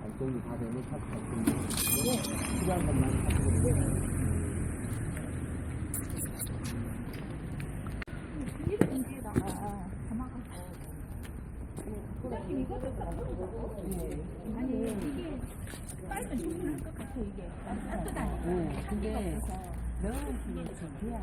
안쪽이 다 되면 탑 필요한 것만 탑 아니 이게 빨면 충분할 것 같아 이게 따뜻하니까. 근데 너무 좋대야.